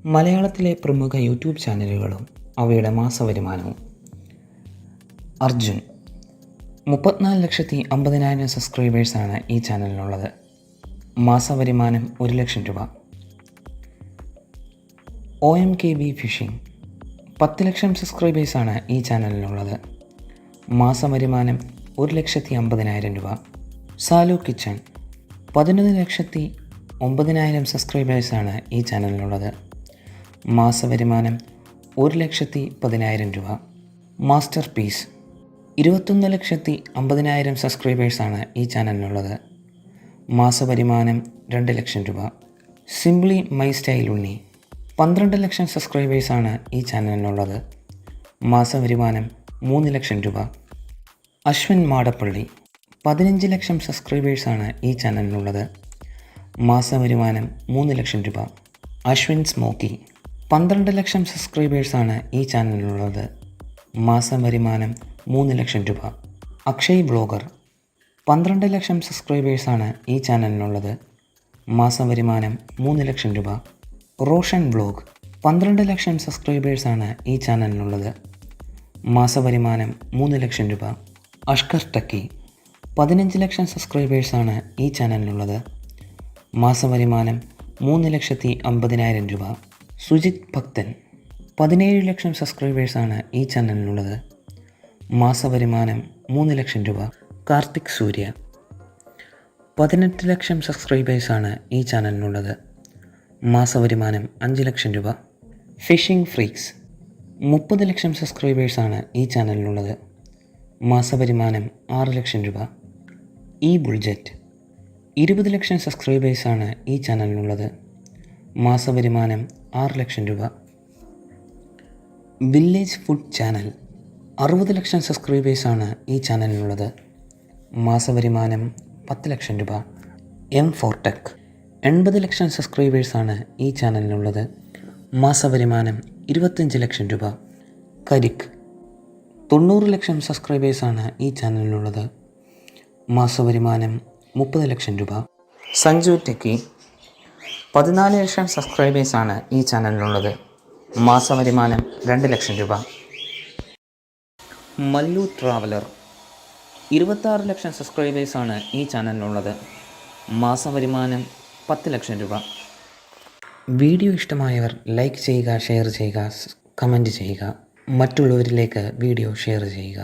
മലയാളത്തിലെ പ്രമുഖ യൂട്യൂബ് ചാനലുകളും അവയുടെ മാസവരുമാനവും. അർജുൻ 34,50,000 സബ്സ്ക്രൈബേഴ്സാണ് ഈ ചാനലിനുള്ളത്. മാസവരുമാനം 1,00,000 രൂപ. OMKB ഫിഷിംഗ് 10,00,000 സബ്സ്ക്രൈബേഴ്സാണ് ഈ ചാനലിനുള്ളത്. മാസവരുമാനം 1,50,000 രൂപ. സാലു കിച്ചൺ 11,09,000 സബ്സ്ക്രൈബേഴ്സാണ് ഈ ചാനലിനുള്ളത്. മാസവരുമാനം 1,10,000 രൂപ. മാസ്റ്റർ പീസ് 21,50,000 സബ്സ്ക്രൈബേഴ്സാണ് ഈ ചാനലിനുള്ളത്. മാസവരുമാനം 2,00,000 രൂപ. സിംപ്ലി മൈ സ്റ്റൈൽ ഉണ്ണി 12,00,000 സബ്സ്ക്രൈബേഴ്സാണ് ഈ ചാനലിനുള്ളത്. മാസവരുമാനം 3,00,000 രൂപ. അശ്വിൻ മാടപ്പള്ളി 15,00,000 സബ്സ്ക്രൈബേഴ്സാണ് ഈ ചാനലിനുള്ളത്. മാസവരുമാനം 3,00,000 രൂപ. അശ്വിൻ സ്മോക്കി 12,00,000 സബ്സ്ക്രൈബേഴ്സാണ് ഈ ചാനലിനുള്ളത്. മാസവരുമാനം 3,00,000 രൂപ. അക്ഷയ് ബ്ലോഗർ 12,00,000 സബ്സ്ക്രൈബേഴ്സാണ് ഈ ചാനലിനുള്ളത്. മാസവരുമാനം 3,00,000 രൂപ. റോഷൻ വ്ലോഗ് 12,00,000 സബ്സ്ക്രൈബേഴ്സാണ് ഈ ചാനലിനുള്ളത്. മാസവരുമാനം 3,00,000 രൂപ. അഷ്കർ ടക്കി 15,00,000 സബ്സ്ക്രൈബേഴ്സാണ് ഈ ചാനലിനുള്ളത്. മാസവരുമാനം 3,50,000 രൂപ. സുജിത് ഭക്തൻ 17,00,000 സബ്സ്ക്രൈബേഴ്സാണ് ഈ ചാനലിനുള്ളത്. മാസവരുമാനം 3,00,000 രൂപ. കാർത്തിക് സൂര്യ 18,00,000 സബ്സ്ക്രൈബേഴ്സാണ് ഈ ചാനലിനുള്ളത്. മാസവരുമാനം 5,00,000 രൂപ. ഫിഷിംഗ് ഫ്രീക്സ് 30,00,000 സബ്സ്ക്രൈബേഴ്സാണ് ഈ ചാനലിനുള്ളത്. മാസവരുമാനം 6,00,000 രൂപ. ഈ ബുൾജറ്റ് 20,00,000 സബ്സ്ക്രൈബേഴ്സാണ് ഈ ചാനലിനുള്ളത്. മാസവരുമാനം 6,00,000 രൂപ. വില്ലേജ് ഫുഡ് ചാനൽ 60,00,000 സബ്സ്ക്രൈബേഴ്സാണ് ഈ ചാനലിനുള്ളത്. മാസവരുമാനം 10,00,000 രൂപ. M4Tech 80,00,000 സബ്സ്ക്രൈബേഴ്സാണ് ഈ ചാനലിനുള്ളത്. മാസവരുമാനം 25,00,000 രൂപ. കരിക്ക് 90,00,000 സബ്സ്ക്രൈബേഴ്സാണ് ഈ ചാനലിനുള്ളത്. മാസവരുമാനം 30,00,000 രൂപ. സഞ്ജു ടെക്കി 14,00,000 സബ്സ്ക്രൈബേഴ്സാണ് ഈ ചാനലിനുള്ളത്. മാസവരുമാനം 2,00,000 രൂപ. മല്ലു ട്രാവലർ 26,00,000 സബ്സ്ക്രൈബേഴ്സാണ് ഈ ചാനലിനുള്ളത്. മാസവരുമാനം 10,00,000 രൂപ. വീഡിയോ ഇഷ്ടമായവർ ലൈക്ക് ചെയ്യുക, ഷെയർ ചെയ്യുക, കമൻറ്റ് ചെയ്യുക. മറ്റുള്ളവരിലേക്ക് വീഡിയോ ഷെയർ ചെയ്യുക.